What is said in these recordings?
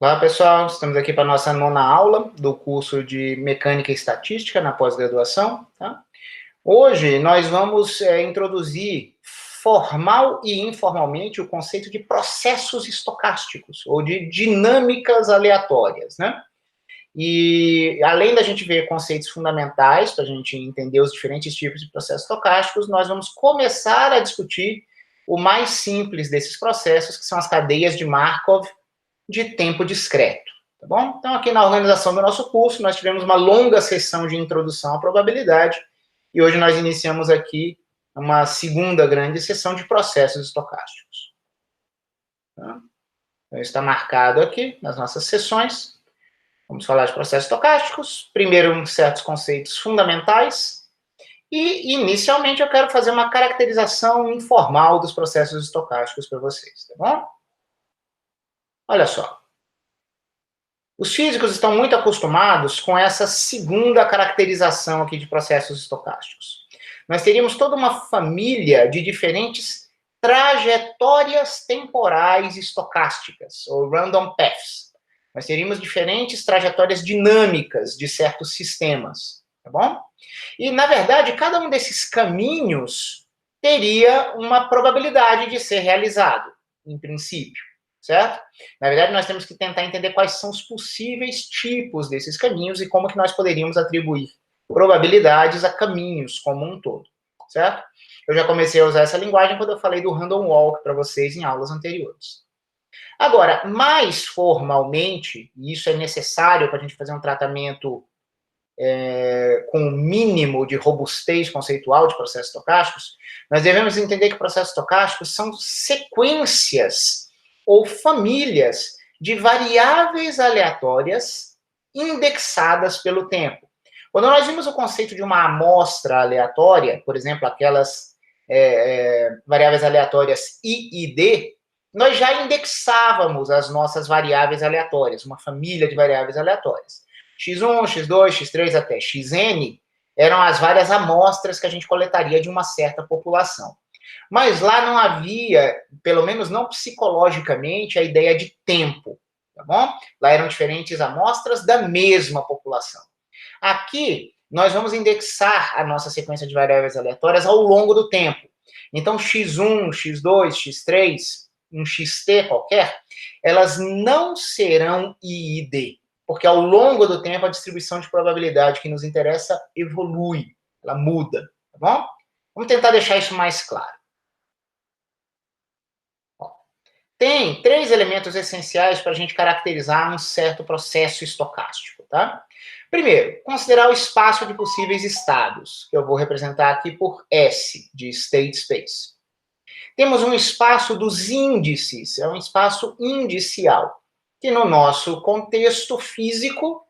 Olá, pessoal. Estamos aqui para a nossa nona aula do curso de Mecânica e Estatística na pós-graduação. Tá? Hoje, nós vamos introduzir formal e informalmente o conceito de processos estocásticos, ou de dinâmicas aleatórias, né? E, além da gente ver conceitos fundamentais, para a gente entender os diferentes tipos de processos estocásticos, nós vamos começar a discutir o mais simples desses processos, que são as cadeias de Markov de tempo discreto, tá bom? Então, aqui na organização do nosso curso, nós tivemos uma longa sessão de introdução à probabilidade, e hoje nós iniciamos aqui uma segunda grande sessão de processos estocásticos. Tá? Então, está marcado aqui nas nossas sessões. Vamos falar de processos estocásticos, primeiro certos conceitos fundamentais, e, inicialmente, eu quero fazer uma caracterização informal dos processos estocásticos para vocês, tá bom? Olha só. Os físicos estão muito acostumados com essa segunda caracterização aqui de processos estocásticos. Nós teríamos toda uma família de diferentes trajetórias temporais estocásticas, ou random paths. Nós teríamos diferentes trajetórias dinâmicas de certos sistemas, tá bom? E, na verdade, cada um desses caminhos teria uma probabilidade de ser realizado, em princípio, certo? Na verdade, nós temos que tentar entender quais são os possíveis tipos desses caminhos e como que nós poderíamos atribuir probabilidades a caminhos como um todo, certo? Eu já comecei a usar essa linguagem quando eu falei do random walk para vocês em aulas anteriores. Agora, mais formalmente, e isso é necessário para a gente fazer um tratamento com o mínimo de robustez conceitual de processos estocásticos, nós devemos entender que processos estocásticos são sequências ou famílias de variáveis aleatórias indexadas pelo tempo. Quando nós vimos o conceito de uma amostra aleatória, por exemplo, aquelas variáveis aleatórias I e D, nós já indexávamos as nossas variáveis aleatórias, uma família de variáveis aleatórias. X1, X2, X3 até Xn eram as várias amostras que a gente coletaria de uma certa população. Mas lá não havia, pelo menos não psicologicamente, a ideia de tempo, tá bom? Lá eram diferentes amostras da mesma população. Aqui, nós vamos indexar a nossa sequência de variáveis aleatórias ao longo do tempo. Então, X1, X2, X3, um XT qualquer, elas não serão I e D, porque ao longo do tempo a distribuição de probabilidade que nos interessa evolui, ela muda, tá bom? Vamos tentar deixar isso mais claro. Tem 3 elementos essenciais para a gente caracterizar um certo processo estocástico, tá? Primeiro, considerar o espaço de possíveis estados, que eu vou representar aqui por S, de state space. Temos um espaço dos índices, é um espaço indicial, que no nosso contexto físico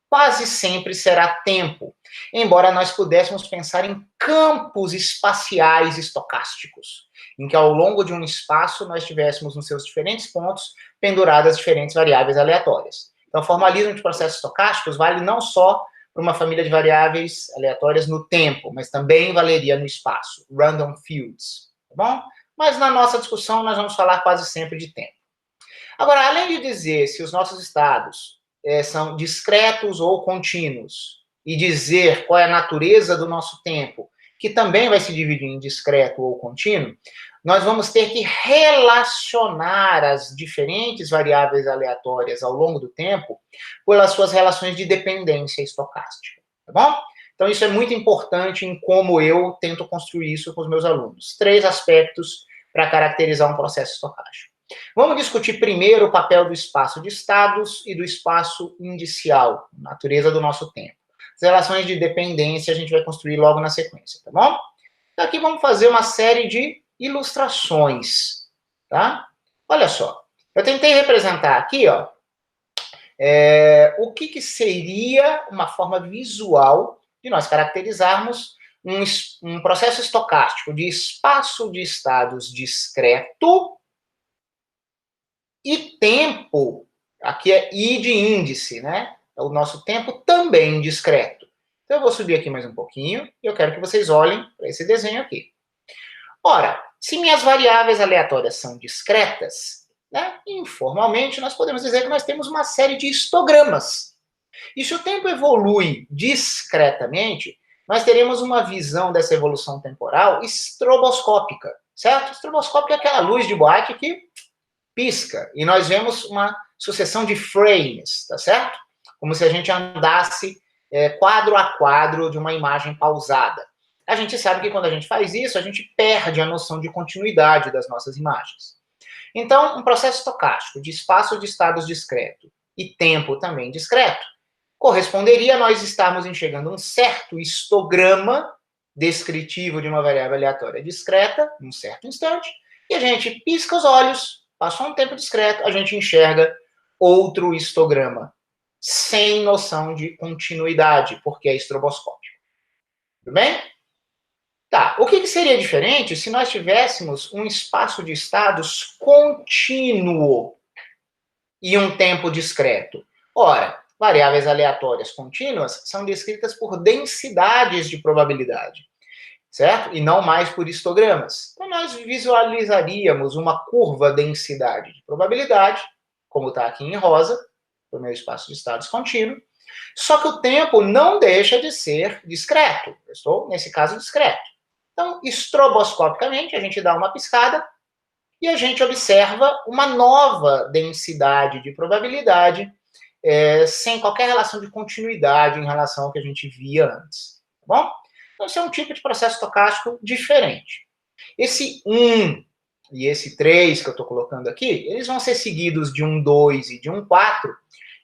quase sempre será tempo, embora nós pudéssemos pensar em campos espaciais estocásticos, em que ao longo de um espaço nós tivéssemos nos seus diferentes pontos penduradas diferentes variáveis aleatórias. Então, o formalismo de processos estocásticos vale não só para uma família de variáveis aleatórias no tempo, mas também valeria no espaço, random fields, tá bom? Mas na nossa discussão nós vamos falar quase sempre de tempo. Agora, além de dizer se os nossos estados são discretos ou contínuos, e dizer qual é a natureza do nosso tempo, que também vai se dividir em discreto ou contínuo, nós vamos ter que relacionar as diferentes variáveis aleatórias ao longo do tempo pelas suas relações de dependência estocástica, tá bom? Então, isso é muito importante em como eu tento construir isso com os meus alunos. 3 aspectos para caracterizar um processo estocástico. Vamos discutir primeiro o papel do espaço de estados e do espaço indicial, natureza do nosso tempo. As relações de dependência a gente vai construir logo na sequência, tá bom? Então, aqui vamos fazer uma série de ilustrações, tá? Olha só, eu tentei representar aqui, ó, o que seria uma forma visual de nós caracterizarmos um processo estocástico de espaço de estados discreto e tempo, aqui é I de índice, né? O nosso tempo também discreto. Então, eu vou subir aqui mais um pouquinho e eu quero que vocês olhem para esse desenho aqui. Ora, se minhas variáveis aleatórias são discretas, né? Informalmente, nós podemos dizer que nós temos uma série de histogramas. E se o tempo evolui discretamente, nós teremos uma visão dessa evolução temporal estroboscópica, certo? Estroboscópica é aquela luz de boate que pisca, e nós vemos uma sucessão de frames, tá certo? Como se a gente andasse quadro a quadro de uma imagem pausada. A gente sabe que quando a gente faz isso, a gente perde a noção de continuidade das nossas imagens. Então, um processo estocástico de espaço de estados discreto e tempo também discreto corresponderia a nós estarmos enxergando um certo histograma descritivo de uma variável aleatória discreta, num certo instante, e a gente pisca os olhos, passou um tempo discreto, a gente enxerga outro histograma, sem noção de continuidade, porque é estroboscópico. Tudo bem? Tá, o que seria diferente se nós tivéssemos um espaço de estados contínuo e um tempo discreto? Ora, variáveis aleatórias contínuas são descritas por densidades de probabilidade, certo? E não mais por histogramas. Então, nós visualizaríamos uma curva densidade de probabilidade, como está aqui em rosa, o meu espaço de estados contínuo, só que o tempo não deixa de ser discreto. Eu estou, nesse caso, discreto. Então, estroboscopicamente, a gente dá uma piscada e a gente observa uma nova densidade de probabilidade sem qualquer relação de continuidade em relação ao que a gente via antes. Tá bom? Então, esse é um tipo de processo estocástico diferente. Esse 1 e esse 3 que eu estou colocando aqui, eles vão ser seguidos de um 2 e de um 4,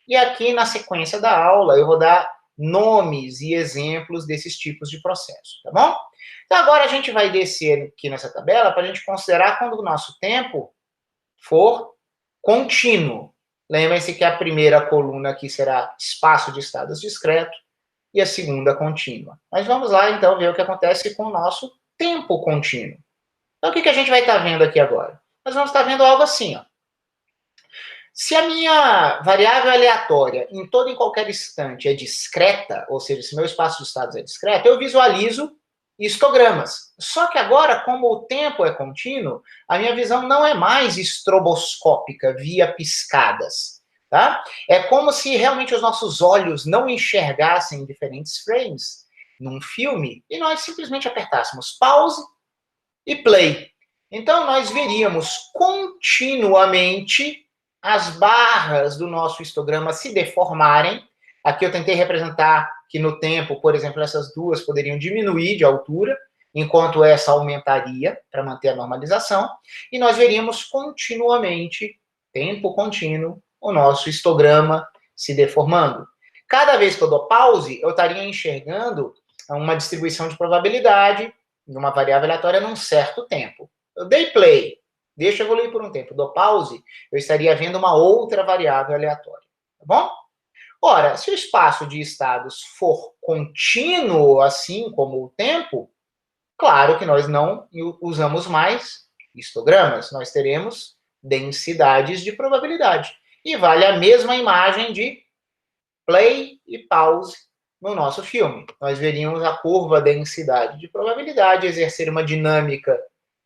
e aqui na sequência da aula eu vou dar nomes e exemplos desses tipos de processo, tá bom? Então, agora a gente vai descer aqui nessa tabela para a gente considerar quando o nosso tempo for contínuo. Lembrem-se que a primeira coluna aqui será espaço de estados discreto e a segunda contínua. Mas vamos lá, então, ver o que acontece com o nosso tempo contínuo. Então, o que a gente vai estar vendo aqui agora? Nós vamos estar vendo algo assim, ó. Se a minha variável aleatória em todo e qualquer instante é discreta, ou seja, se meu espaço de estados é discreto, eu visualizo histogramas. Só que agora, como o tempo é contínuo, a minha visão não é mais estroboscópica, via piscadas. Tá? É como se realmente os nossos olhos não enxergassem diferentes frames num filme e nós simplesmente apertássemos pause e play. Então, nós veríamos continuamente as barras do nosso histograma se deformarem. Aqui eu tentei representar que no tempo, por exemplo, essas duas poderiam diminuir de altura, enquanto essa aumentaria para manter a normalização, e nós veríamos continuamente, tempo contínuo, o nosso histograma se deformando. Cada vez que eu dou pause, eu estaria enxergando uma distribuição de probabilidade de uma variável aleatória num certo tempo. Eu dei play, deixo evoluir por um tempo, dou pause, eu estaria vendo uma outra variável aleatória, tá bom? Ora, se o espaço de estados for contínuo, assim como o tempo, claro que nós não usamos mais histogramas, nós teremos densidades de probabilidade. E vale a mesma imagem de play e pause no nosso filme. Nós veríamos a curva densidade de probabilidade exercer uma dinâmica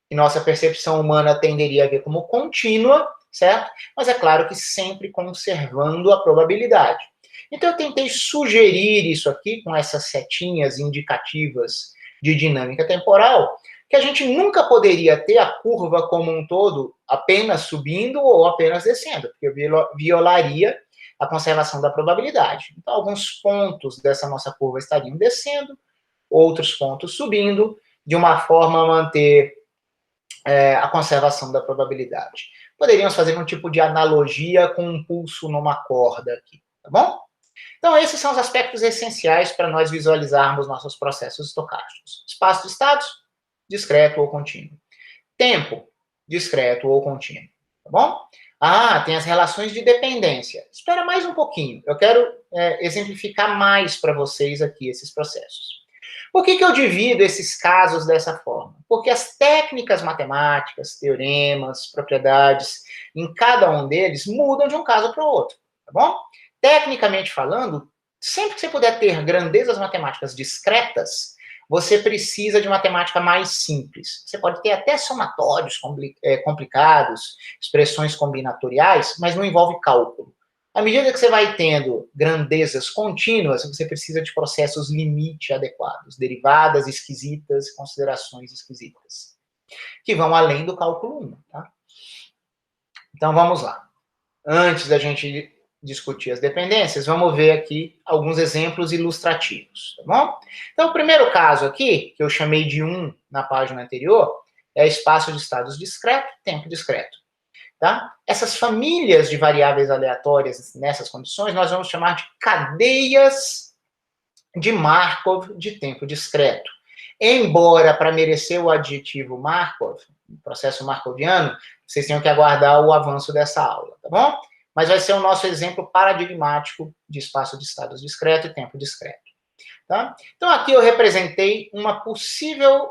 que nossa percepção humana tenderia a ver como contínua, certo? Mas é claro que sempre conservando a probabilidade. Então, eu tentei sugerir isso aqui com essas setinhas indicativas de dinâmica temporal, que a gente nunca poderia ter a curva como um todo apenas subindo ou apenas descendo, porque violaria a conservação da probabilidade. Então, alguns pontos dessa nossa curva estariam descendo, outros pontos subindo, de uma forma a manter a conservação da probabilidade. Poderíamos fazer um tipo de analogia com um pulso numa corda aqui, tá bom? Então, esses são os aspectos essenciais para nós visualizarmos nossos processos estocásticos. Espaço de estados, discreto ou contínuo. Tempo, discreto ou contínuo, tá bom? Ah, tem as relações de dependência. Espera mais um pouquinho. Eu quero exemplificar mais para vocês aqui esses processos. Por que eu divido esses casos dessa forma? Porque as técnicas matemáticas, teoremas, propriedades, em cada um deles, mudam de um caso para o outro, tá bom? Tecnicamente falando, sempre que você puder ter grandezas matemáticas discretas, você precisa de matemática mais simples. Você pode ter até somatórios complicados, expressões combinatoriais, mas não envolve cálculo. À medida que você vai tendo grandezas contínuas, você precisa de processos limite adequados, derivadas esquisitas, considerações esquisitas, que vão além do cálculo 1, tá? Então, vamos lá. Antes da gente discutir as dependências, vamos ver aqui alguns exemplos ilustrativos, tá bom? Então, o primeiro caso aqui, que eu chamei de 1 na página anterior, é espaço de estados discreto, tempo discreto, tá? Essas famílias de variáveis aleatórias nessas condições, nós vamos chamar de cadeias de Markov de tempo discreto. Embora, para merecer o adjetivo Markov, processo markoviano, vocês tenham que aguardar o avanço dessa aula, tá bom? Mas vai ser o nosso exemplo paradigmático de espaço de estados discreto e tempo discreto, tá? Então, aqui eu representei uma possível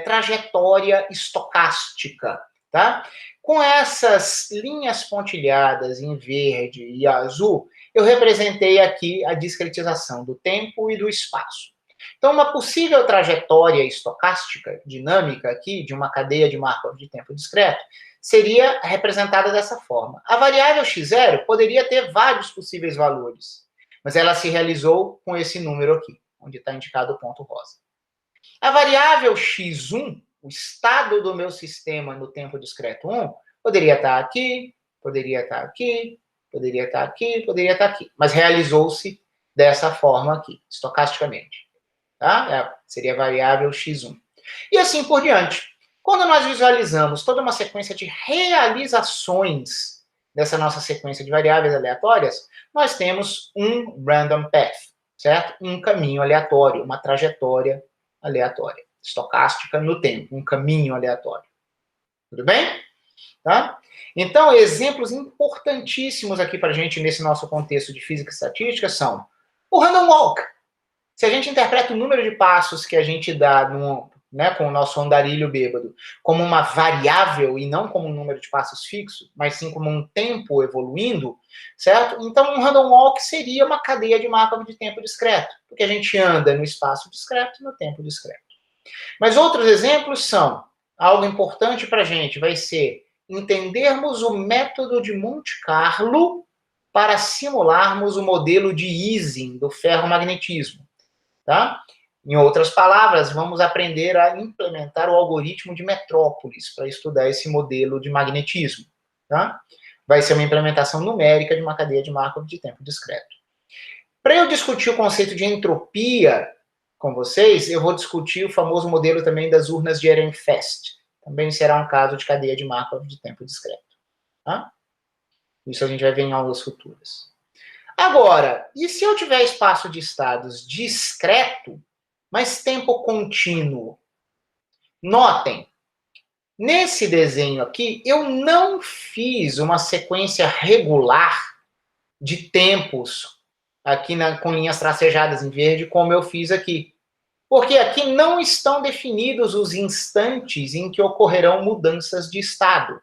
trajetória estocástica, tá? Com essas linhas pontilhadas em verde e azul, eu representei aqui a discretização do tempo e do espaço. Então, uma possível trajetória estocástica, dinâmica aqui, de uma cadeia de Markov de tempo discreto, seria representada dessa forma. A variável x0 poderia ter vários possíveis valores, mas ela se realizou com esse número aqui, onde está indicado o ponto rosa. A variável x1, o estado do meu sistema no tempo discreto 1, poderia estar aqui, poderia estar aqui, poderia estar aqui, poderia estar aqui, mas realizou-se dessa forma aqui, estocasticamente. Tá? Seria a variável x1. E assim por diante. Quando nós visualizamos toda uma sequência de realizações dessa nossa sequência de variáveis aleatórias, nós temos um random path, certo? Um caminho aleatório, uma trajetória aleatória, estocástica no tempo, um caminho aleatório. Tudo bem? Tá? Então, exemplos importantíssimos aqui para a gente nesse nosso contexto de física e estatística são o random walk. Se a gente interpreta o número de passos que a gente dá com o nosso andarilho bêbado como uma variável e não como um número de passos fixo, mas sim como um tempo evoluindo, certo? Então, um random walk seria uma cadeia de Markov de tempo discreto, porque a gente anda no espaço discreto e no tempo discreto. Mas outros exemplos são, algo importante para a gente vai ser entendermos o método de Monte Carlo para simularmos o modelo de Ising do ferromagnetismo. Tá? Em outras palavras, vamos aprender a implementar o algoritmo de Metrópolis para estudar esse modelo de magnetismo. Tá? Vai ser uma implementação numérica de uma cadeia de Markov de tempo discreto. Para eu discutir o conceito de entropia com vocês, eu vou discutir o famoso modelo também das urnas de Ehrenfest. Também será um caso de cadeia de Markov de tempo discreto. Tá? Isso a gente vai ver em aulas futuras. Agora, e se eu tiver espaço de estados discreto, mas tempo contínuo? Notem, nesse desenho aqui, eu não fiz uma sequência regular de tempos aqui com linhas tracejadas em verde, como eu fiz aqui. Porque aqui não estão definidos os instantes em que ocorrerão mudanças de estado.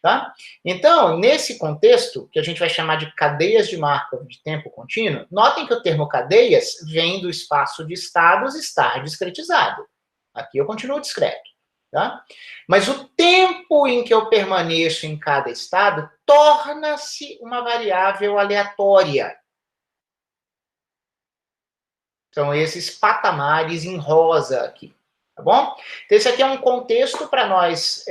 Tá? Então, nesse contexto, que a gente vai chamar de cadeias de Markov de tempo contínuo, notem que o termo cadeias vem do espaço de estados estar discretizado. Aqui eu continuo discreto. Tá? Mas o tempo em que eu permaneço em cada estado torna-se uma variável aleatória. São esses patamares em rosa aqui. Tá bom? Então, esse aqui é um contexto para nós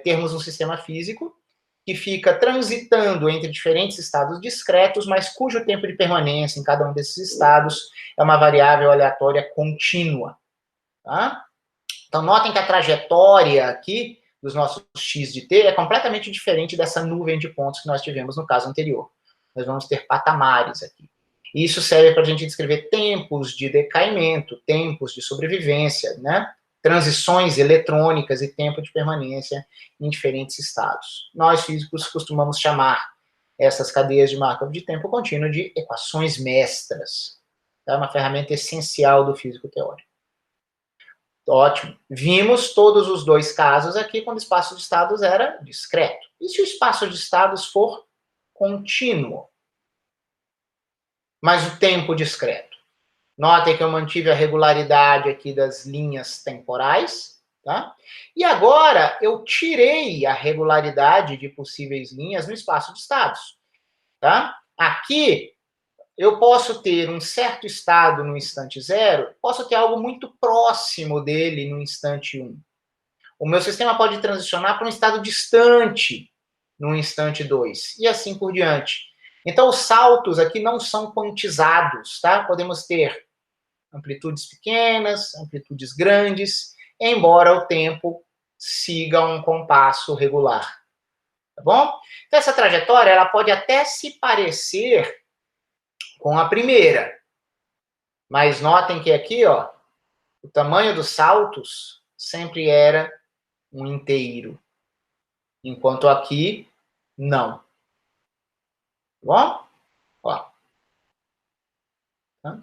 termos um sistema físico que fica transitando entre diferentes estados discretos, mas cujo tempo de permanência em cada um desses estados é uma variável aleatória contínua. Tá? Então, notem que a trajetória aqui dos nossos x de t é completamente diferente dessa nuvem de pontos que nós tivemos no caso anterior. Nós vamos ter patamares aqui. Isso serve para a gente descrever tempos de decaimento, tempos de sobrevivência, né? Transições eletrônicas e tempo de permanência em diferentes estados. Nós, físicos, costumamos chamar essas cadeias de Markov de tempo contínuo de equações mestras. É uma ferramenta essencial do físico teórico. Ótimo. Vimos todos os dois casos aqui quando o espaço de estados era discreto. E se o espaço de estados for contínuo? Mas o tempo discreto. Notem que eu mantive a regularidade aqui das linhas temporais, tá? E agora eu tirei a regularidade de possíveis linhas no espaço de estados, tá? Aqui eu posso ter um certo estado no instante 0, posso ter algo muito próximo dele no instante 1. O meu sistema pode transicionar para um estado distante no instante 2, e assim por diante. Então, os saltos aqui não são quantizados, tá? Podemos ter amplitudes pequenas, amplitudes grandes, embora o tempo siga um compasso regular, tá bom? Então, essa trajetória, ela pode até se parecer com a primeira, mas notem que aqui, ó, o tamanho dos saltos sempre era um inteiro, enquanto aqui, não. Tá bom? Ó. Tá?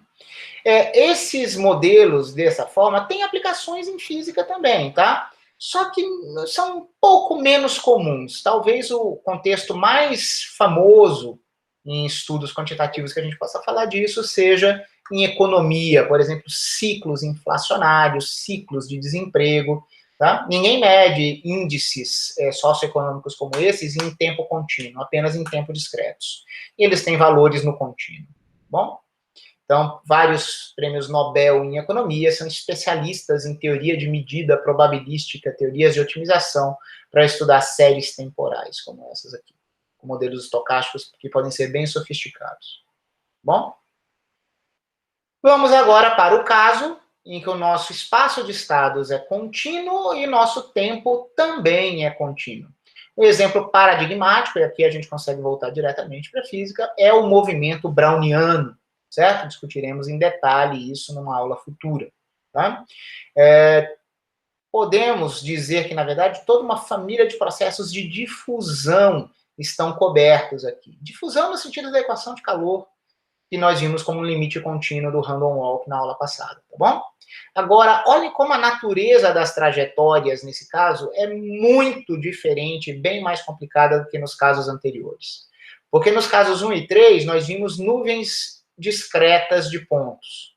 Esses modelos dessa forma têm aplicações em física também, tá? Só que são um pouco menos comuns. Talvez o contexto mais famoso em estudos quantitativos que a gente possa falar disso seja em economia, por exemplo, ciclos inflacionários, ciclos de desemprego, tá? Ninguém mede índices socioeconômicos como esses em tempo contínuo, apenas em tempo discretos. E eles têm valores no contínuo, bom? Então, vários prêmios Nobel em economia são especialistas em teoria de medida probabilística, teorias de otimização, para estudar séries temporais, como essas aqui, com modelos estocásticos que podem ser bem sofisticados. Bom? Vamos agora para o caso em que o nosso espaço de estados é contínuo e nosso tempo também é contínuo. Um exemplo paradigmático, e aqui a gente consegue voltar diretamente para a física, é o movimento browniano, certo? Discutiremos em detalhe isso numa aula futura, tá? Podemos dizer que, na verdade, toda uma família de processos de difusão estão cobertos aqui. Difusão no sentido da equação de calor, que nós vimos como um limite contínuo do random walk na aula passada, tá bom? Agora, olhe como a natureza das trajetórias, nesse caso, é muito diferente, bem mais complicada do que nos casos anteriores. Porque nos casos 1 e 3, nós vimos nuvens discretas de pontos.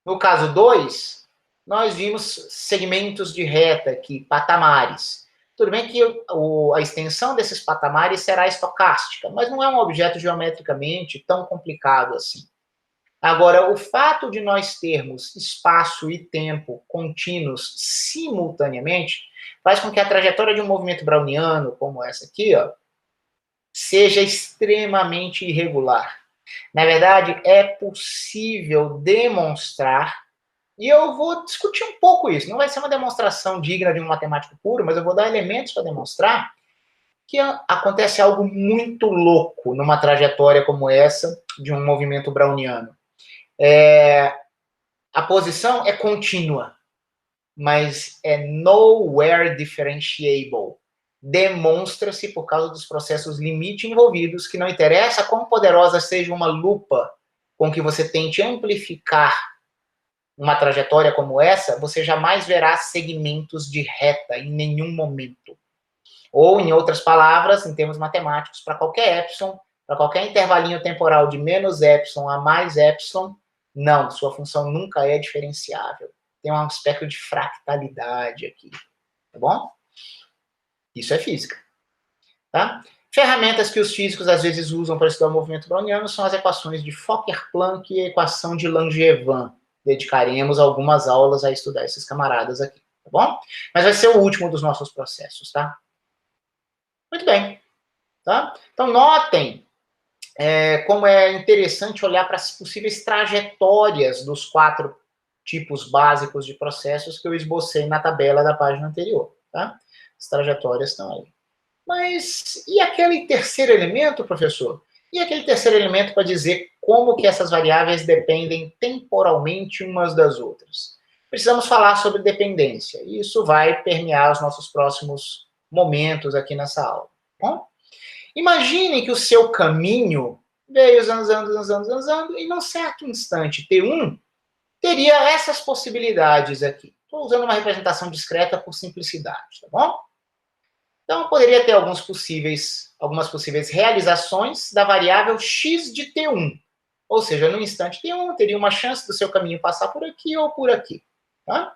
No caso 2, nós vimos segmentos de reta aqui, patamares. Tudo bem que a extensão desses patamares será estocástica, mas não é um objeto geometricamente tão complicado assim. Agora, o fato de nós termos espaço e tempo contínuos simultaneamente faz com que a trajetória de um movimento browniano, como essa aqui, ó, seja extremamente irregular. Na verdade, é possível demonstrar, e eu vou discutir um pouco isso, não vai ser uma demonstração digna de um matemático puro, mas eu vou dar elementos para demonstrar que acontece algo muito louco numa trajetória como essa de um movimento browniano. A posição é contínua, mas é nowhere differentiable. Demonstra-se, por causa dos processos limite envolvidos, que não interessa quão poderosa seja uma lupa com que você tente amplificar uma trajetória como essa, você jamais verá segmentos de reta em nenhum momento. Ou, em outras palavras, em termos matemáticos, para qualquer epsilon, para qualquer intervalinho temporal de menos epsilon a mais epsilon, não, sua função nunca é diferenciável. Tem um aspecto de fractalidade aqui, tá bom? Isso é física, tá? Ferramentas que os físicos às vezes usam para estudar o movimento browniano são as equações de Fokker-Planck e a equação de Langevin. Dedicaremos algumas aulas a estudar esses camaradas aqui, tá bom? Mas vai ser o último dos nossos processos, tá? Muito bem, tá? Então, notem como é interessante olhar para as possíveis trajetórias dos 4 tipos básicos de processos que eu esbocei na tabela da página anterior, tá? As trajetórias estão aí. Mas, e aquele terceiro elemento, professor? E aquele terceiro elemento para dizer como que essas variáveis dependem temporalmente umas das outras? Precisamos falar sobre dependência, e isso vai permear os nossos próximos momentos aqui nessa aula, tá bom? Imagine que o seu caminho veio zanzando, e num certo instante, T1, teria essas possibilidades aqui. Estou usando uma representação discreta por simplicidade, tá bom? Então, poderia ter algumas possíveis realizações da variável x de T1. Ou seja, no instante T1, teria uma chance do seu caminho passar por aqui ou por aqui. Tá?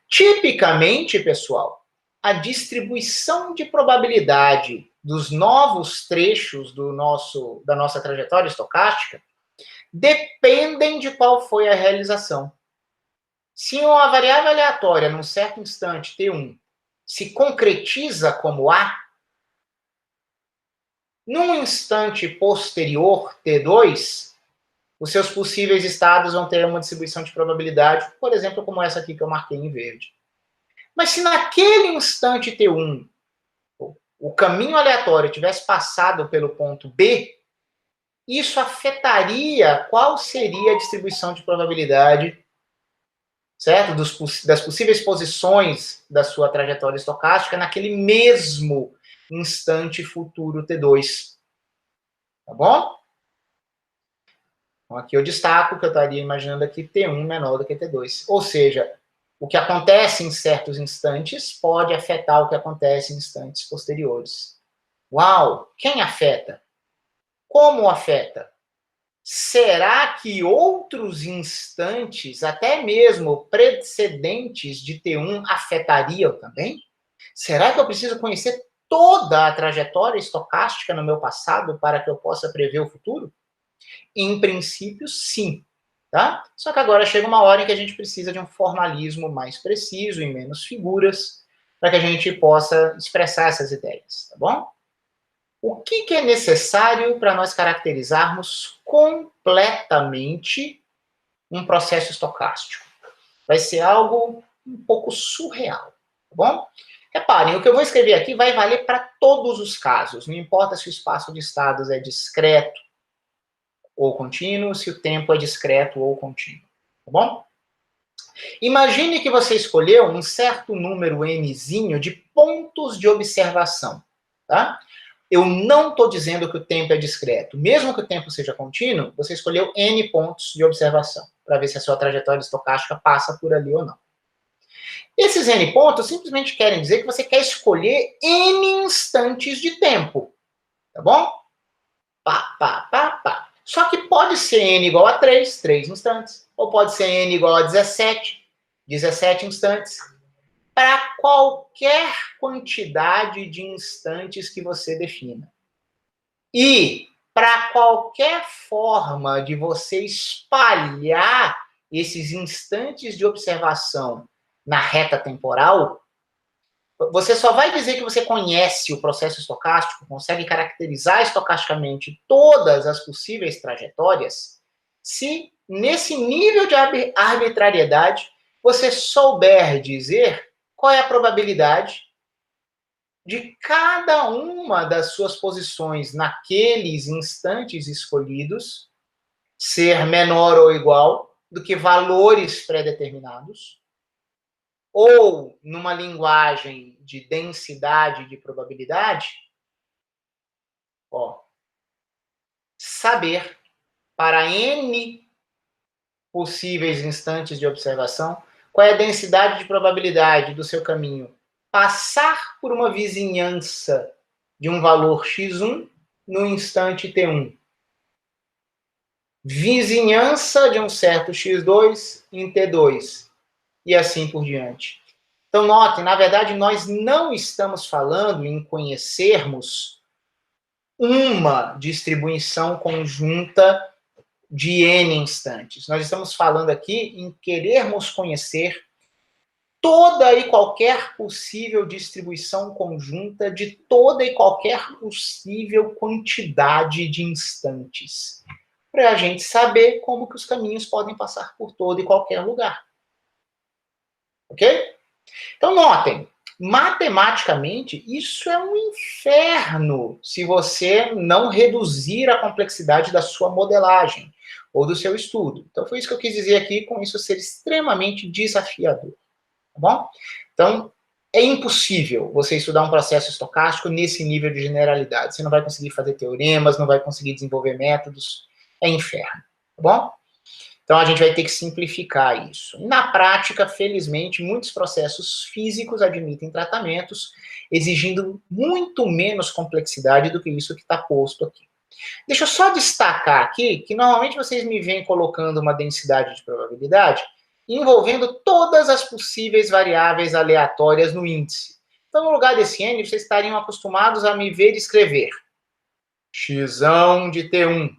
Tipicamente, pessoal, a distribuição de probabilidade dos novos trechos da nossa trajetória estocástica dependem de qual foi a realização. Se uma variável aleatória, num certo instante, T1, se concretiza como A, num instante posterior, T2, os seus possíveis estados vão ter uma distribuição de probabilidade, por exemplo, como essa aqui que eu marquei em verde. Mas se naquele instante T1 o caminho aleatório tivesse passado pelo ponto B, isso afetaria qual seria a distribuição de probabilidade, certo? Das possíveis posições da sua trajetória estocástica naquele mesmo instante futuro T2. Tá bom? Então, aqui eu destaco que eu estaria imaginando aqui T1 menor do que T2. Ou seja, o que acontece em certos instantes pode afetar o que acontece em instantes posteriores. Uau! Quem afeta? Como afeta? Será que outros instantes, até mesmo precedentes de T1, afetariam também? Será que eu preciso conhecer toda a trajetória estocástica no meu passado para que eu possa prever o futuro? Em princípio, sim. Tá? Só que agora chega uma hora em que a gente precisa de um formalismo mais preciso e menos figuras para que a gente possa expressar essas ideias, tá bom? O que é necessário para nós caracterizarmos completamente um processo estocástico? Vai ser algo um pouco surreal, tá bom? Reparem, o que eu vou escrever aqui vai valer para todos os casos, não importa se o espaço de estados é discreto ou contínuo, se o tempo é discreto ou contínuo, tá bom? Imagine que você escolheu um certo número nzinho de pontos de observação, tá? Eu não estou dizendo que o tempo é discreto. Mesmo que o tempo seja contínuo, você escolheu n pontos de observação, para ver se a sua trajetória estocástica passa por ali ou não. Esses n pontos simplesmente querem dizer que você quer escolher n instantes de tempo, tá bom? Pá, pá, pá, pá. Só que pode ser n igual a 3 instantes. Ou pode ser n igual a 17 instantes. Para qualquer quantidade de instantes que você defina. E para qualquer forma de você espalhar esses instantes de observação na reta temporal, você só vai dizer que você conhece o processo estocástico, consegue caracterizar estocasticamente todas as possíveis trajetórias, se nesse nível de arbitrariedade você souber dizer qual é a probabilidade de cada uma das suas posições naqueles instantes escolhidos ser menor ou igual do que valores pré-determinados, ou, numa linguagem de densidade de probabilidade, saber para n possíveis instantes de observação qual é a densidade de probabilidade do seu caminho passar por uma vizinhança de um valor x1 no instante t1. Vizinhança de um certo x2 em t2. E assim por diante. Então, notem, na verdade, nós não estamos falando em conhecermos uma distribuição conjunta de n instantes. Nós estamos falando aqui em querermos conhecer toda e qualquer possível distribuição conjunta de toda e qualquer possível quantidade de instantes, para a gente saber como que os caminhos podem passar por todo e qualquer lugar. Ok? Então, notem, matematicamente, isso é um inferno se você não reduzir a complexidade da sua modelagem ou do seu estudo. Então, foi isso que eu quis dizer aqui, com isso ser extremamente desafiador. Tá bom? Então, é impossível você estudar um processo estocástico nesse nível de generalidade. Você não vai conseguir fazer teoremas, não vai conseguir desenvolver métodos. É inferno. Tá bom? Então, a gente vai ter que simplificar isso. Na prática, felizmente, muitos processos físicos admitem tratamentos exigindo muito menos complexidade do que isso que está posto aqui. Deixa eu só destacar aqui que normalmente vocês me vêm colocando uma densidade de probabilidade envolvendo todas as possíveis variáveis aleatórias no índice. Então, no lugar desse n, vocês estariam acostumados a me ver escrever x de T1,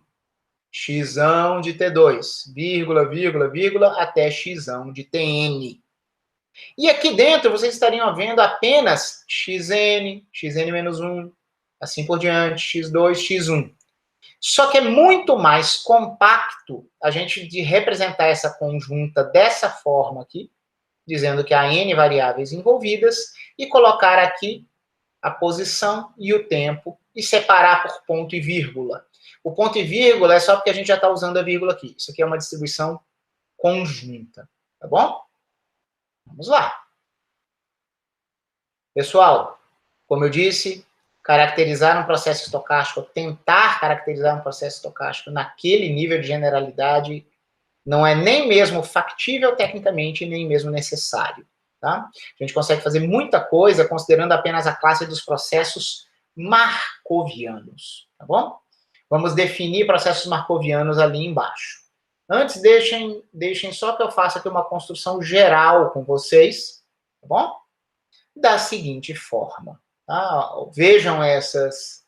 x de T2, vírgula, vírgula, vírgula, até x de Tn. E aqui dentro vocês estariam vendo apenas xn, xn-1, assim por diante, x2, x1. Só que é muito mais compacto a gente de representar essa conjunta dessa forma aqui, dizendo que há n variáveis envolvidas, e colocar aqui a posição e o tempo, e separar por ponto e vírgula. O ponto e vírgula é só porque a gente já está usando a vírgula aqui. Isso aqui é uma distribuição conjunta, tá bom? Vamos lá. Pessoal, como eu disse, caracterizar um processo estocástico, tentar caracterizar um processo estocástico naquele nível de generalidade não é nem mesmo factível tecnicamente, nem mesmo necessário. Tá? A gente consegue fazer muita coisa considerando apenas a classe dos processos markovianos. Tá bom? Vamos definir processos markovianos ali embaixo. Antes, deixem só que eu faça aqui uma construção geral com vocês, tá bom? Da seguinte forma. Tá? Vejam essas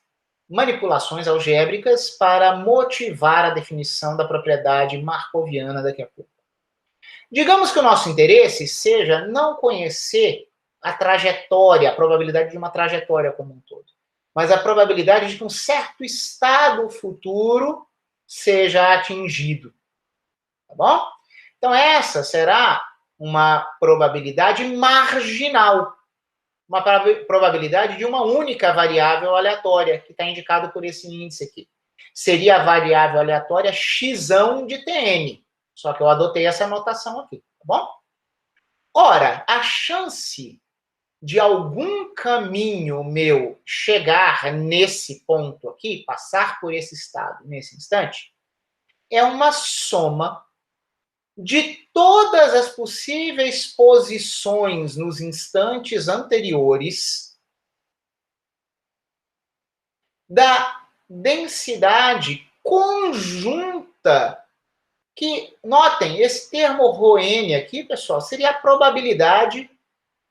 manipulações algébricas para motivar a definição da propriedade markoviana daqui a pouco. Digamos que o nosso interesse seja não conhecer a trajetória, a probabilidade de uma trajetória como um todo, mas a probabilidade de que um certo estado futuro seja atingido. Tá bom? Então, essa será uma probabilidade marginal, uma probabilidade de uma única variável aleatória, que está indicado por esse índice aqui. Seria a variável aleatória x de Tn. Só que eu adotei essa notação aqui, tá bom? Ora, a chance de algum caminho meu chegar nesse ponto aqui, passar por esse estado nesse instante, é uma soma de todas as possíveis posições nos instantes anteriores da densidade conjunta, que, notem, esse termo ρn aqui, pessoal, seria a probabilidade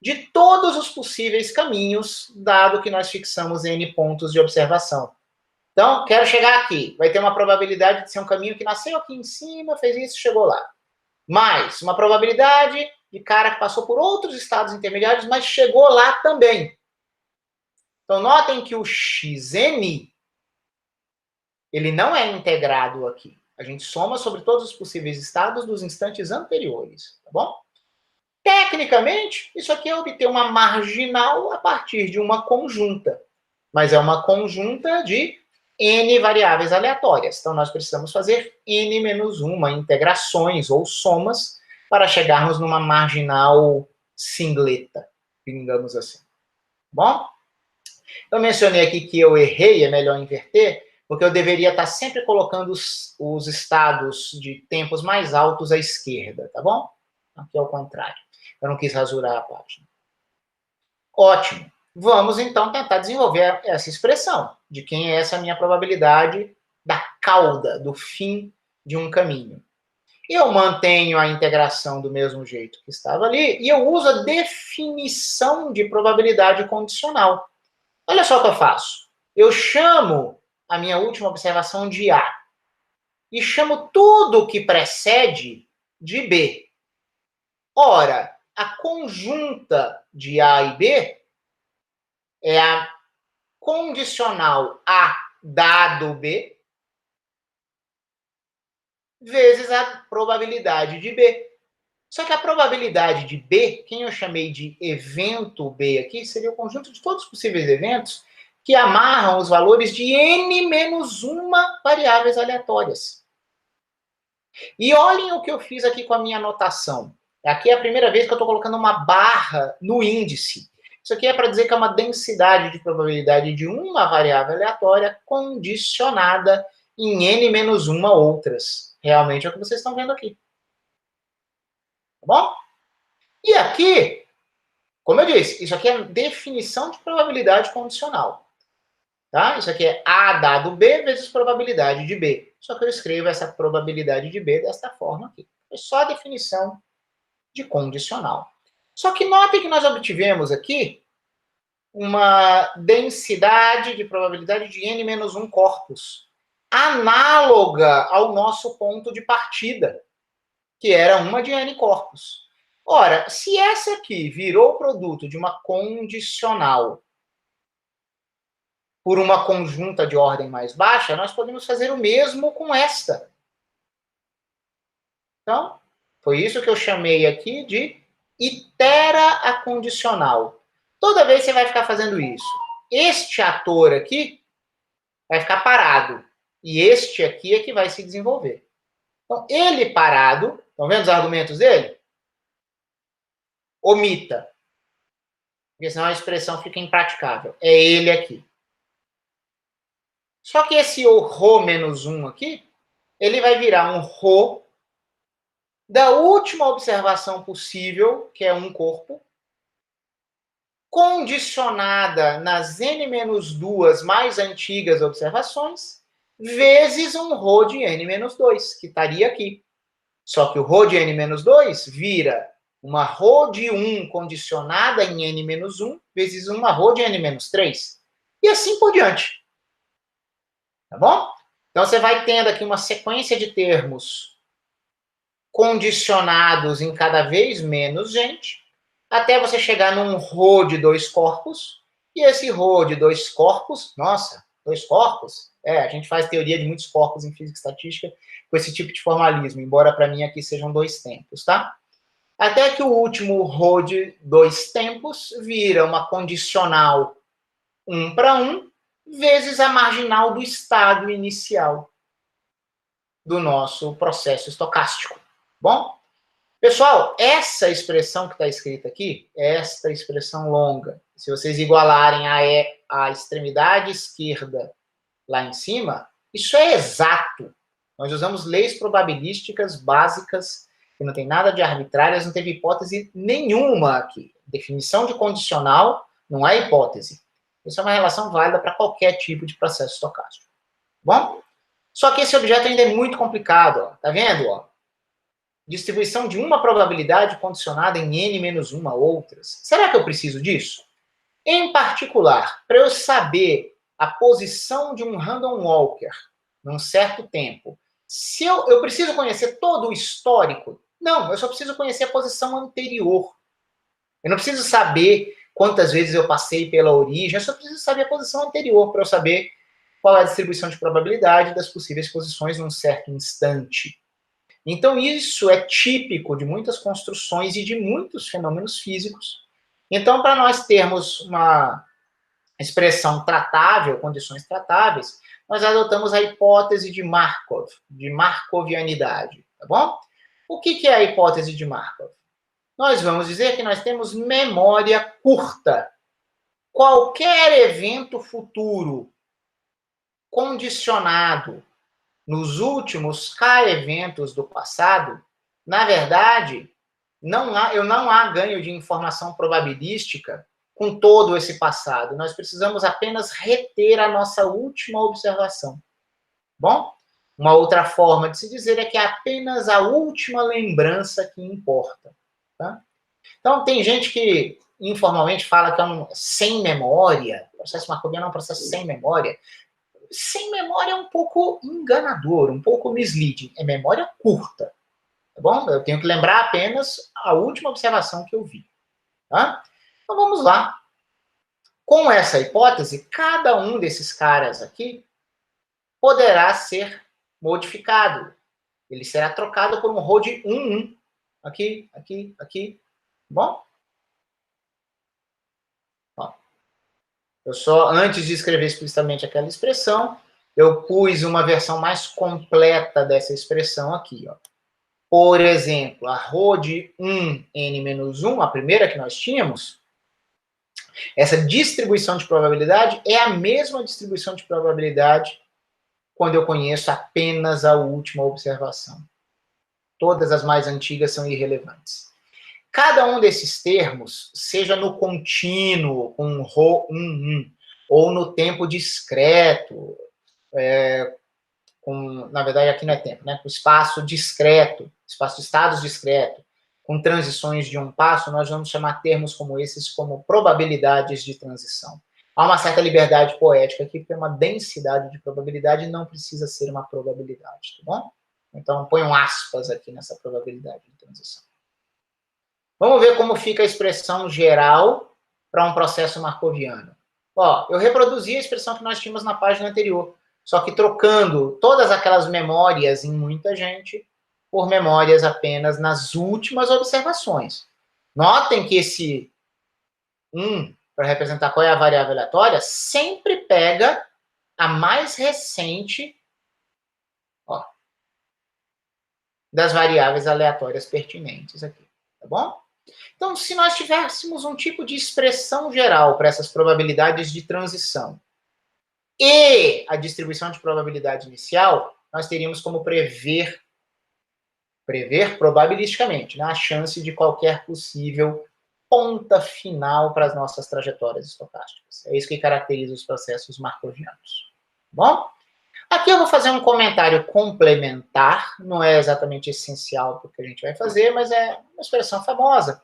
de todos os possíveis caminhos, dado que nós fixamos n pontos de observação. Então, quero chegar aqui, vai ter uma probabilidade de ser um caminho que nasceu aqui em cima, fez isso, chegou lá. Mais uma probabilidade de cara que passou por outros estados intermediários, mas chegou lá também. Então, notem que o xn, ele não é integrado aqui. A gente soma sobre todos os possíveis estados dos instantes anteriores, tá bom? Tecnicamente, isso aqui é obter uma marginal a partir de uma conjunta. Mas é uma conjunta de n variáveis aleatórias. Então, nós precisamos fazer n-1 integrações ou somas para chegarmos numa marginal singleta, digamos assim. Bom? Eu mencionei aqui que eu errei, é melhor inverter, porque eu deveria estar sempre colocando os estados de tempos mais altos à esquerda, tá bom? Aqui é o contrário. Eu não quis rasurar a página. Ótimo. Vamos, então, tentar desenvolver essa expressão de quem é essa minha probabilidade da cauda, do fim de um caminho. Eu mantenho a integração do mesmo jeito que estava ali e eu uso a definição de probabilidade condicional. Olha só o que eu faço. Eu chamo a minha última observação de A e chamo tudo que precede de B. Ora, a conjunta de A e B é a condicional A dado B vezes a probabilidade de B. Só que a probabilidade de B, quem eu chamei de evento B aqui, seria o conjunto de todos os possíveis eventos que amarram os valores de n-1 variáveis aleatórias. E olhem o que eu fiz aqui com a minha anotação. Aqui é a primeira vez que eu estou colocando uma barra no índice. Isso aqui é para dizer que é uma densidade de probabilidade de uma variável aleatória condicionada em n-1 outras. Realmente é o que vocês estão vendo aqui. Tá bom? E aqui, como eu disse, isso aqui é definição de probabilidade condicional. Tá? Isso aqui é A dado B vezes probabilidade de B. Só que eu escrevo essa probabilidade de B desta forma aqui. É só a definição de condicional. Só que notem que nós obtivemos aqui uma densidade de probabilidade de n menos 1 corpos, análoga ao nosso ponto de partida, que era uma de n corpos. Ora, se essa aqui virou produto de uma condicional por uma conjunta de ordem mais baixa, nós podemos fazer o mesmo com esta. Então, foi isso que eu chamei aqui de itera a condicional. Toda vez você vai ficar fazendo isso. Este ator aqui vai ficar parado. E este aqui é que vai se desenvolver. Então, ele parado, estão vendo os argumentos dele? Omita. Porque senão a expressão fica impraticável. É ele aqui. Só que esse ρ menos 1 aqui, ele vai virar um ρ da última observação possível, que é um corpo, condicionada nas n-2 mais antigas observações, vezes um ρ de n-2, que estaria aqui. Só que o ρ de n-2 vira uma ρ de 1 condicionada em n-1 vezes uma ρ de n-3. E assim por diante. Tá bom? Então, você vai tendo aqui uma sequência de termos condicionados em cada vez menos gente, até você chegar num ρ de 2 corpos, e esse ρ de 2 corpos, nossa, 2 corpos? A gente faz teoria de muitos corpos em física e estatística com esse tipo de formalismo, embora para mim aqui sejam 2 tempos, tá? Até que o último ρ de 2 tempos vira uma condicional 1 para 1, vezes a marginal do estado inicial do nosso processo estocástico. Bom? Pessoal, essa expressão que está escrita aqui, esta expressão longa, se vocês igualarem a extremidade esquerda lá em cima, isso é exato. Nós usamos leis probabilísticas básicas, que não tem nada de arbitrárias, não teve hipótese nenhuma aqui. Definição de condicional não é hipótese. Isso é uma relação válida para qualquer tipo de processo estocástico. Bom? Só que esse objeto ainda é muito complicado, ó. Tá vendo, ó? Distribuição de uma probabilidade condicionada em n-1 outras. Será que eu preciso disso? Em particular, para eu saber a posição de um random walker num certo tempo, se eu preciso conhecer todo o histórico? Não, eu só preciso conhecer a posição anterior. Eu não preciso saber quantas vezes eu passei pela origem, eu só preciso saber a posição anterior para eu saber qual é a distribuição de probabilidade das possíveis posições num certo instante. Então, isso é típico de muitas construções e de muitos fenômenos físicos. Então, para nós termos uma expressão tratável, condições tratáveis, nós adotamos a hipótese de Markov, de markovianidade, tá bom? O que é a hipótese de Markov? Nós vamos dizer que nós temos memória curta. Qualquer evento futuro condicionado nos últimos K eventos do passado, na verdade, eu não há ganho de informação probabilística com todo esse passado. Nós precisamos apenas reter a nossa última observação. Bom? Uma outra forma de se dizer é que é apenas a última lembrança que importa. Tá? Então, tem gente que informalmente fala que é um sem memória. O processo markoviano é um processo sem memória. Sem memória é um pouco enganador, um pouco misleading. É memória curta, tá bom? Eu tenho que lembrar apenas a última observação que eu vi, tá? Então, vamos lá. Com essa hipótese, cada um desses caras aqui poderá ser modificado. Ele será trocado por um ρ de 1, 1. Aqui, aqui, aqui. Bom? Ó. Eu só, antes de escrever explicitamente aquela expressão, eu pus uma versão mais completa dessa expressão aqui, ó. Por exemplo, a ρ de 1, n-1, a primeira que nós tínhamos, essa distribuição de probabilidade é a mesma distribuição de probabilidade quando eu conheço apenas a última observação. Todas as mais antigas são irrelevantes. Cada um desses termos, seja no contínuo, com ρ1, 1, ou no tempo discreto, na verdade aqui não é tempo, né? Com espaço discreto, espaço de estados discreto, com transições de um passo, nós vamos chamar termos como esses como probabilidades de transição. Há uma certa liberdade poética aqui, porque é uma densidade de probabilidade não precisa ser uma probabilidade, tá bom? Então, ponham aspas aqui nessa probabilidade de transição. Vamos ver como fica a expressão geral para um processo marcoviano. Ó, eu reproduzi a expressão que nós tínhamos na página anterior, só que trocando todas aquelas memórias em muita gente por memórias apenas nas últimas observações. Notem que esse 1, para representar qual é a variável aleatória, sempre pega a mais recente, ó, das variáveis aleatórias pertinentes aqui, tá bom? Então, se nós tivéssemos um tipo de expressão geral para essas probabilidades de transição e a distribuição de probabilidade inicial, nós teríamos como prever probabilisticamente, né, a chance de qualquer possível ponta final para as nossas trajetórias estocásticas. É isso que caracteriza os processos markovianos. Bom? Aqui eu vou fazer um comentário complementar, não é exatamente essencial para o que a gente vai fazer, mas é uma expressão famosa.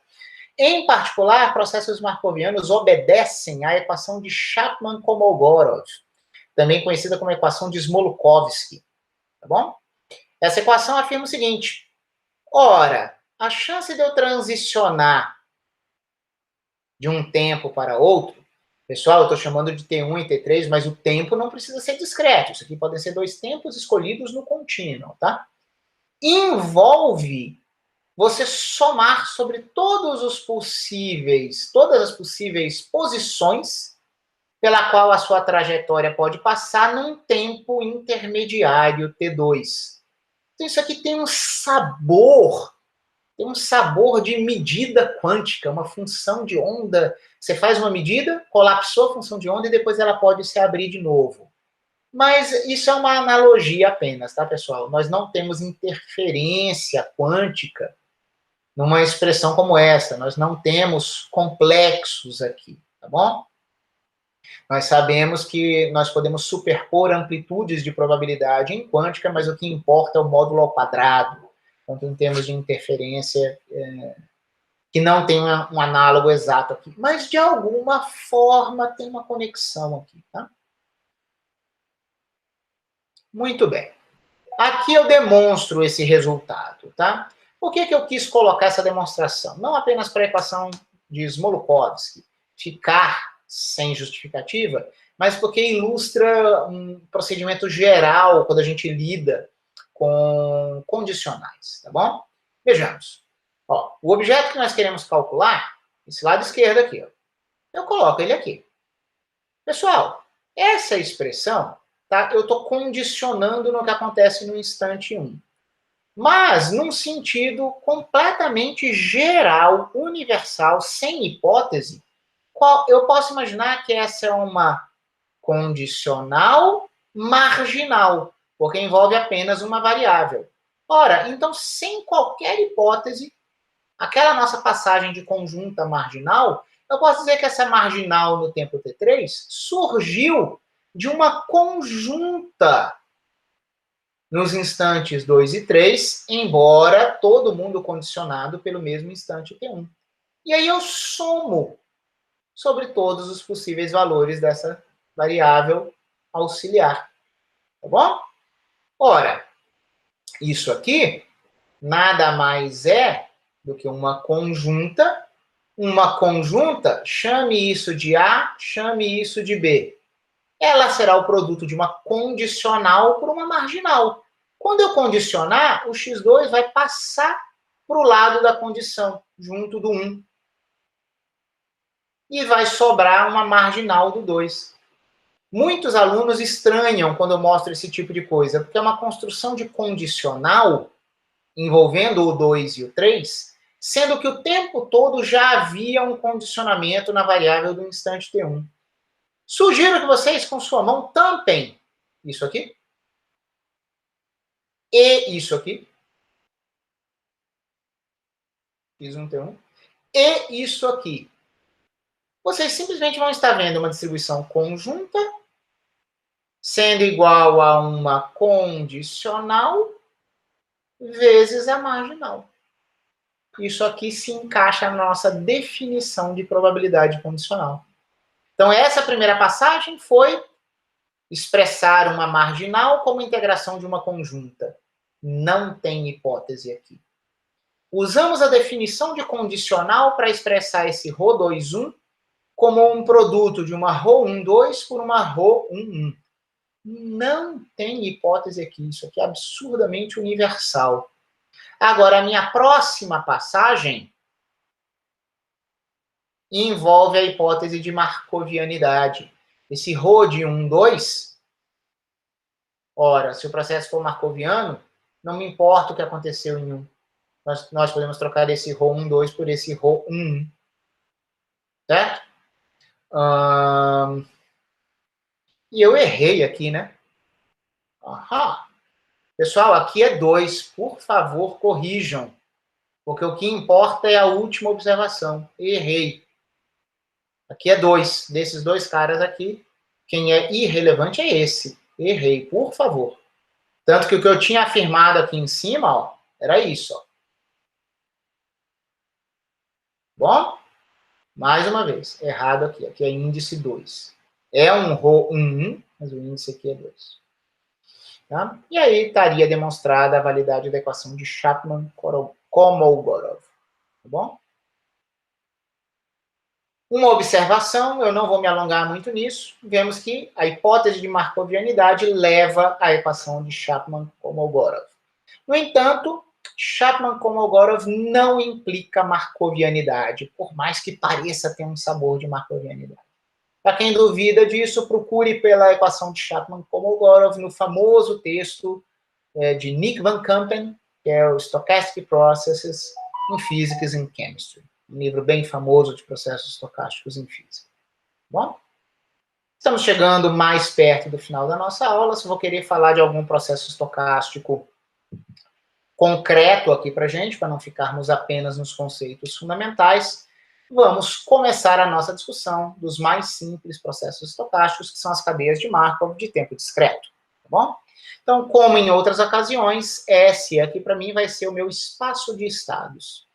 Em particular, processos markovianos obedecem à equação de Chapman-Kolmogorov, também conhecida como equação de Smoluchowski, tá bom? Essa equação afirma o seguinte: ora, a chance de eu transicionar de um tempo para outro, pessoal, eu estou chamando de T1 e T3, mas o tempo não precisa ser discreto. Isso aqui podem ser dois tempos escolhidos no contínuo, tá? Envolve você somar sobre todas as possíveis posições pela qual a sua trajetória pode passar num tempo intermediário T2. Então, isso aqui tem um sabor de medida quântica, uma função de onda. Você faz uma medida, colapsou a função de onda e depois ela pode se abrir de novo. Mas isso é uma analogia apenas, tá, pessoal? Nós não temos interferência quântica numa expressão como essa. Nós não temos complexos aqui, tá bom? Nós sabemos que nós podemos superpor amplitudes de probabilidade em quântica, mas o que importa é o módulo ao quadrado. Então, em termos de interferência, que não tem um análogo exato aqui. Mas, de alguma forma, tem uma conexão aqui, tá? Muito bem. Aqui eu demonstro esse resultado, tá? Por que eu quis colocar essa demonstração? Não apenas para a equação de Smoluchowski ficar sem justificativa, mas porque ilustra um procedimento geral quando a gente lida com condicionais, tá bom? Vejamos. Ó, o objeto que nós queremos calcular, esse lado esquerdo aqui, ó, eu coloco ele aqui. Pessoal, essa expressão, tá, eu estou condicionando no que acontece no instante 1. Mas, num sentido completamente geral, universal, sem hipótese, eu posso imaginar que essa é uma condicional marginal, porque envolve apenas uma variável. Ora, então, sem qualquer hipótese, aquela nossa passagem de conjunta marginal, eu posso dizer que essa marginal no tempo T3 surgiu de uma conjunta nos instantes 2 e 3, embora todo mundo condicionado pelo mesmo instante T1. E aí eu somo sobre todos os possíveis valores dessa variável auxiliar. Tá bom? Ora, isso aqui nada mais é do que uma conjunta. Uma conjunta, chame isso de A, chame isso de B. Ela será o produto de uma condicional por uma marginal. Quando eu condicionar, o x2 vai passar para o lado da condição, junto do 1. E vai sobrar uma marginal do 2. Muitos alunos estranham quando eu mostro esse tipo de coisa, porque é uma construção de condicional envolvendo o 2 e o 3, sendo que o tempo todo já havia um condicionamento na variável do instante T1. Sugiro que vocês, com sua mão, tampem isso aqui e isso aqui. Fiz um T1. E isso aqui. vocês simplesmente vão estar vendo uma distribuição conjunta sendo igual a uma condicional vezes a marginal. Isso aqui se encaixa na nossa definição de probabilidade condicional. Então, essa primeira passagem foi expressar uma marginal como integração de uma conjunta. Não tem hipótese aqui. Usamos a definição de condicional para expressar esse ρ2,1 como um produto de uma ρ1,2 por uma ρ1,1. Não tem hipótese aqui. Isso aqui é absurdamente universal. Agora, a minha próxima passagem envolve a hipótese de marcovianidade. Esse ρ de 1, 2, ora, se o processo for marcoviano, não me importa o que aconteceu em 1. Nós podemos trocar esse ρ1, 2 por esse ρ1, certo? E eu errei aqui, né? Aham. Pessoal, aqui é 2. Por favor, corrijam. Porque o que importa é a última observação. Errei. Aqui é 2. Desses dois caras aqui, quem é irrelevante é esse. Errei, por favor. Tanto que o que eu tinha afirmado aqui em cima, ó, era isso. Ó. Bom? Mais uma vez, errado aqui. Aqui é índice 2. É um ρ1, mas o índice aqui é 2. Tá? E aí estaria demonstrada a validade da equação de Chapman-Kolmogorov. Tá bom? Uma observação, eu não vou me alongar muito nisso, vemos que a hipótese de marcovianidade leva à equação de Chapman-Kolmogorov. No entanto, Chapman-Kolmogorov não implica marcovianidade, por mais que pareça ter um sabor de marcovianidade. Para quem duvida disso, procure pela equação de Chapman-Kolmogorov no famoso texto de Nick Van Kampen, que é o Stochastic Processes in Physics and Chemistry. Um livro bem famoso de processos estocásticos em física. Bom? Estamos chegando mais perto do final da nossa aula. Se eu vou querer falar de algum processo estocástico concreto aqui para a gente, para não ficarmos apenas nos conceitos fundamentais, vamos começar a nossa discussão dos mais simples processos estocásticos, que são as cadeias de Markov de tempo discreto. Tá bom? Então, como em outras ocasiões, S aqui para mim vai ser o meu espaço de estados.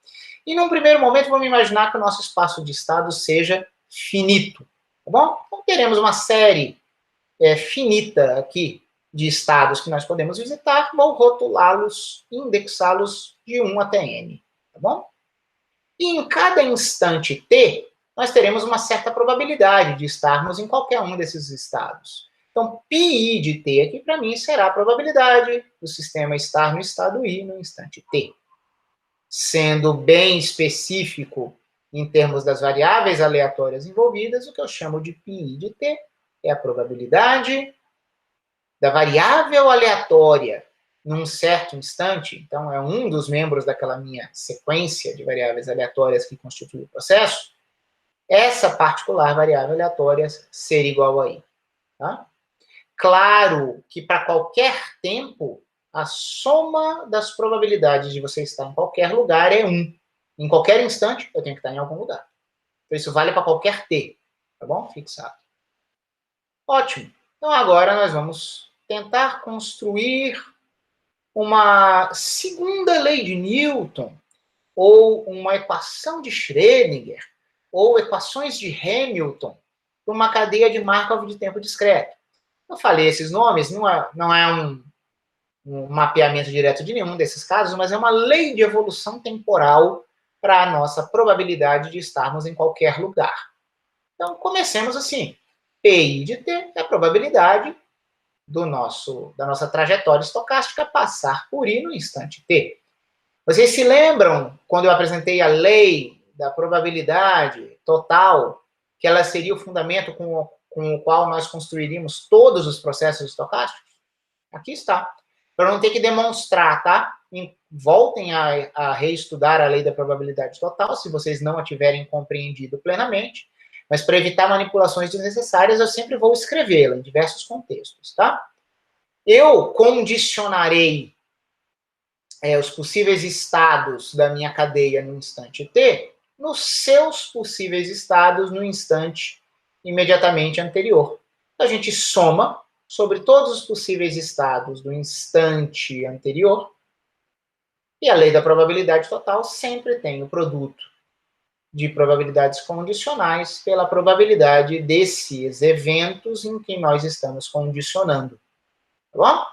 E num primeiro momento, vamos imaginar que o nosso espaço de estados seja finito, tá bom? Então, teremos uma série finita aqui de estados que nós podemos visitar, vou rotulá-los, indexá-los de 1 até n, tá bom? E em cada instante t, nós teremos uma certa probabilidade de estarmos em qualquer um desses estados. Então, πi de t aqui, para mim, será a probabilidade do sistema estar no estado i no instante t. Sendo bem específico em termos das variáveis aleatórias envolvidas, o que eu chamo de πi de t é a probabilidade da variável aleatória num certo instante, então é um dos membros daquela minha sequência de variáveis aleatórias que constitui o processo, essa particular variável aleatória ser igual a i. Tá? Claro que para qualquer tempo, a soma das probabilidades de você estar em qualquer lugar é 1. Em qualquer instante, eu tenho que estar em algum lugar. Então, isso vale para qualquer t, tá bom? Fixado. Ótimo. Então, agora nós vamos tentar construir uma segunda lei de Newton, ou uma equação de Schrödinger, ou equações de Hamilton, para uma cadeia de Markov de tempo discreto. Eu falei esses nomes, não é um mapeamento direto de nenhum desses casos, mas é uma lei de evolução temporal para a nossa probabilidade de estarmos em qualquer lugar. Então, comecemos assim. PI de t é a probabilidade da nossa trajetória estocástica passar por I no instante t. Vocês se lembram, quando eu apresentei a lei da probabilidade total, que ela seria o fundamento com o qual nós construiríamos todos os processos estocásticos? Aqui está. Para não ter que demonstrar, tá? Voltem a reestudar a lei da probabilidade total, se vocês não a tiverem compreendido plenamente. Mas para evitar manipulações desnecessárias, eu sempre vou escrevê-la em diversos contextos, tá? Eu condicionarei os possíveis estados da minha cadeia no instante t nos seus possíveis estados no instante imediatamente anterior. A gente soma sobre todos os possíveis estados do instante anterior, e a lei da probabilidade total sempre tem o produto de probabilidades condicionais pela probabilidade desses eventos em que nós estamos condicionando. Tá bom?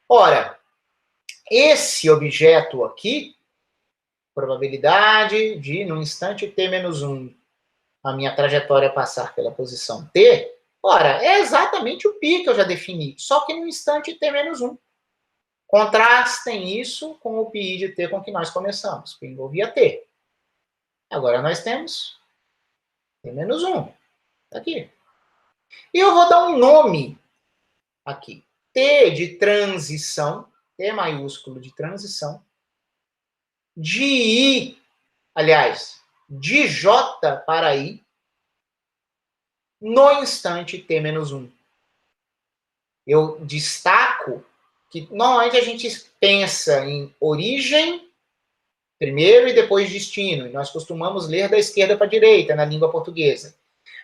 Ora, esse objeto aqui, probabilidade de, no instante t-1, a minha trajetória passar pela posição t, ora, é exatamente o π que eu já defini, só que no instante t-1. Contrastem isso com o π de t com que nós começamos, que envolvia t. Agora nós temos t-1, aqui. E eu vou dar um nome aqui. T de transição, T maiúsculo de transição, de I, aliás, de J para I, no instante t-1. Eu destaco que normalmente a gente pensa em origem primeiro e depois destino, e nós costumamos ler da esquerda para a direita na língua portuguesa.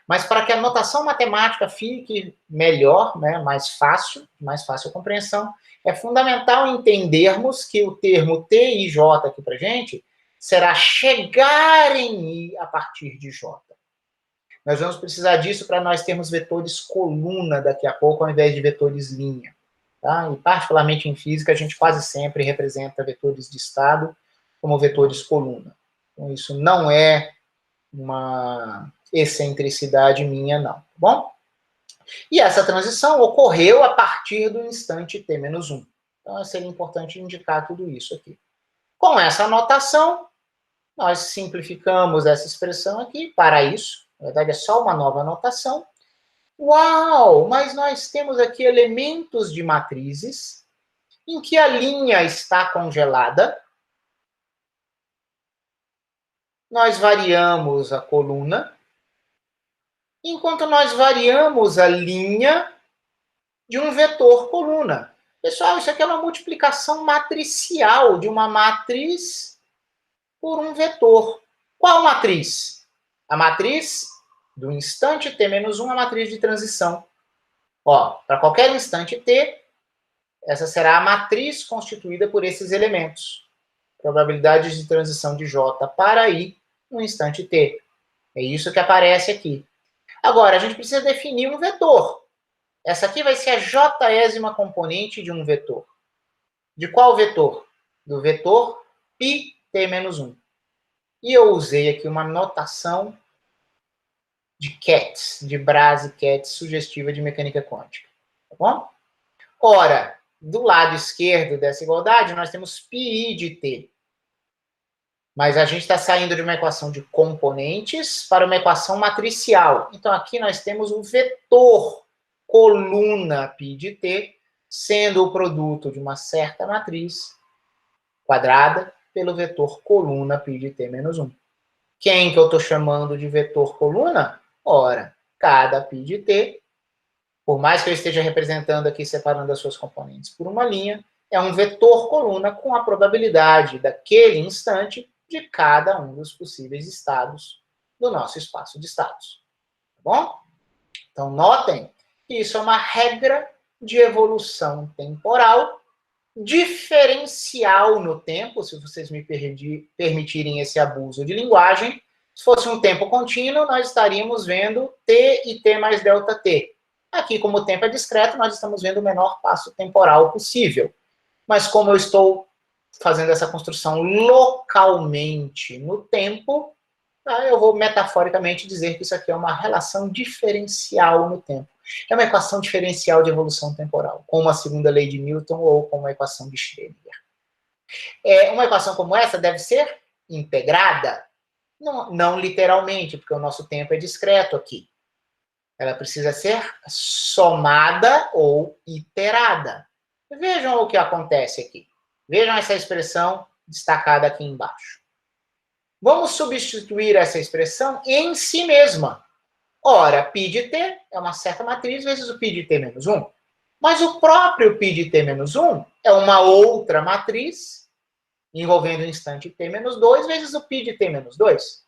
Mas para que a notação matemática fique melhor, né, mais fácil a compreensão, é fundamental entendermos que o termo T e J aqui para gente será chegar em I a partir de J. Nós vamos precisar disso para nós termos vetores coluna daqui a pouco, ao invés de vetores linha. Tá? E particularmente em física, a gente quase sempre representa vetores de estado como vetores coluna. Então, isso não é uma excentricidade minha, não. Tá bom? E essa transição ocorreu a partir do instante t-1. Então, seria importante indicar tudo isso aqui. Com essa anotação, nós simplificamos essa expressão aqui para isso. Na verdade, é só uma nova anotação. Uau! Mas nós temos aqui elementos de matrizes em que a linha está congelada. Nós variamos a coluna, enquanto nós variamos a linha de um vetor coluna. Pessoal, isso aqui é uma multiplicação matricial de uma matriz por um vetor. Qual matriz? A matriz do instante t-1, a matriz de transição. Ó, para qualquer instante t, essa será a matriz constituída por esses elementos. Probabilidades de transição de J para I no instante t. É isso que aparece aqui. Agora, a gente precisa definir um vetor. Essa aqui vai ser a jésima componente de um vetor. De qual vetor? Do vetor πt-1. E eu usei aqui uma notação de Katz, de Braz-Katz, sugestiva de mecânica quântica. Tá bom? Ora, do lado esquerdo dessa igualdade, nós temos πi de t. Mas a gente está saindo de uma equação de componentes para uma equação matricial. Então, aqui nós temos um vetor coluna π de t, sendo o produto de uma certa matriz quadrada pelo vetor coluna π de t-1. Quem que eu estou chamando de vetor coluna? Ora, cada π de t, por mais que eu esteja representando aqui, separando as suas componentes por uma linha, é um vetor coluna com a probabilidade daquele instante de cada um dos possíveis estados do nosso espaço de estados. Tá bom? Então, notem que isso é uma regra de evolução temporal diferencial no tempo, se vocês me permitirem esse abuso de linguagem. Se fosse um tempo contínuo, nós estaríamos vendo t e t mais delta t. Aqui, como o tempo é discreto, nós estamos vendo o menor passo temporal possível. Mas como eu estou fazendo essa construção localmente no tempo, eu vou metaforicamente dizer que isso aqui é uma relação diferencial no tempo. É uma equação diferencial de evolução temporal, como a segunda lei de Newton ou como a equação de Schrödinger. Uma equação como essa deve ser integrada? Não literalmente, porque o nosso tempo é discreto aqui. Ela precisa ser somada ou iterada. Vejam o que acontece aqui. Vejam essa expressão destacada aqui embaixo. Vamos substituir essa expressão em si mesma. Ora, π de t é uma certa matriz vezes o π de t-1. Mas o próprio π de t-1 é uma outra matriz envolvendo o instante t-2 vezes o π de t-2.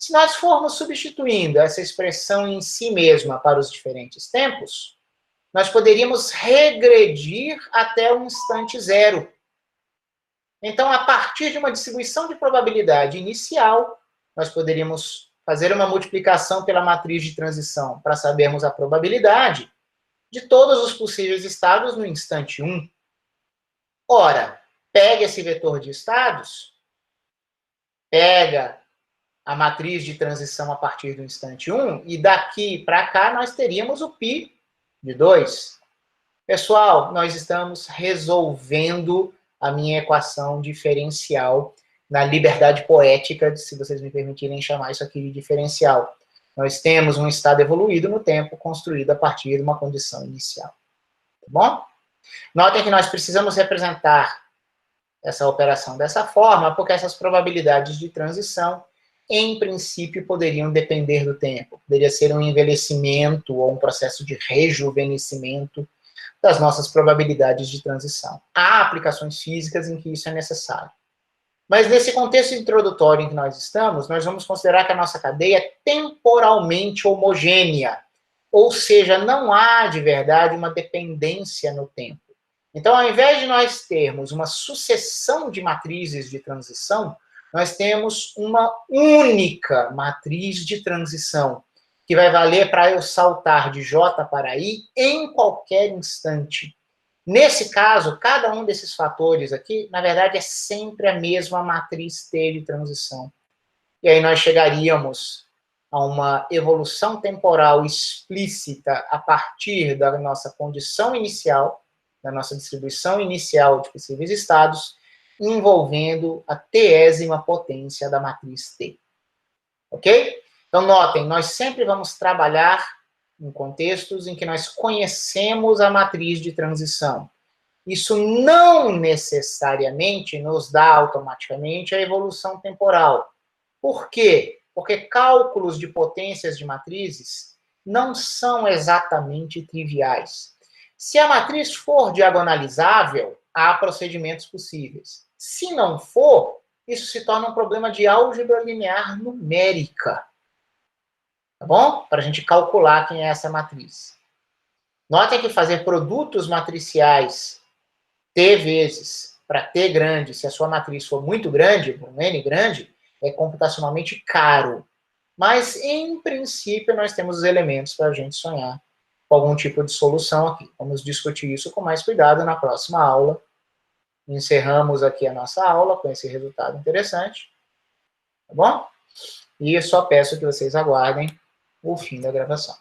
Se nós formos substituindo essa expressão em si mesma para os diferentes tempos, nós poderíamos regredir até o instante zero. Então, a partir de uma distribuição de probabilidade inicial, nós poderíamos fazer uma multiplicação pela matriz de transição para sabermos a probabilidade de todos os possíveis estados no instante 1. Ora, pega esse vetor de estados, pega a matriz de transição a partir do instante 1, e daqui para cá nós teríamos o π de 2. Pessoal, nós estamos resolvendo a minha equação diferencial na liberdade poética, se vocês me permitirem chamar isso aqui de diferencial. Nós temos um estado evoluído no tempo, construído a partir de uma condição inicial. Tá bom? Notem que nós precisamos representar essa operação dessa forma, porque essas probabilidades de transição, em princípio, poderiam depender do tempo. Poderia ser um envelhecimento ou um processo de rejuvenescimento das nossas probabilidades de transição. Há aplicações físicas em que isso é necessário. Mas nesse contexto introdutório em que nós estamos, nós vamos considerar que a nossa cadeia é temporalmente homogênea, ou seja, não há de verdade uma dependência no tempo. Então, ao invés de nós termos uma sucessão de matrizes de transição, nós temos uma única matriz de transição, que vai valer para eu saltar de J para I em qualquer instante. Nesse caso, cada um desses fatores aqui, na verdade, é sempre a mesma matriz T de transição. E aí nós chegaríamos a uma evolução temporal explícita a partir da nossa condição inicial, da nossa distribuição inicial de possíveis estados, envolvendo a tésima potência da matriz T. Ok? Então, notem, nós sempre vamos trabalhar em contextos em que nós conhecemos a matriz de transição. Isso não necessariamente nos dá automaticamente a evolução temporal. Por quê? Porque cálculos de potências de matrizes não são exatamente triviais. Se a matriz for diagonalizável, há procedimentos possíveis. Se não for, isso se torna um problema de álgebra linear numérica. Tá bom? Para a gente calcular quem é essa matriz. Notem que fazer produtos matriciais T vezes para T grande, se a sua matriz for muito grande, um N grande, é computacionalmente caro. Mas, em princípio, nós temos os elementos para a gente sonhar com algum tipo de solução aqui. Vamos discutir isso com mais cuidado na próxima aula. Encerramos aqui a nossa aula com esse resultado interessante. Tá bom? E eu só peço que vocês aguardem o fim da gravação.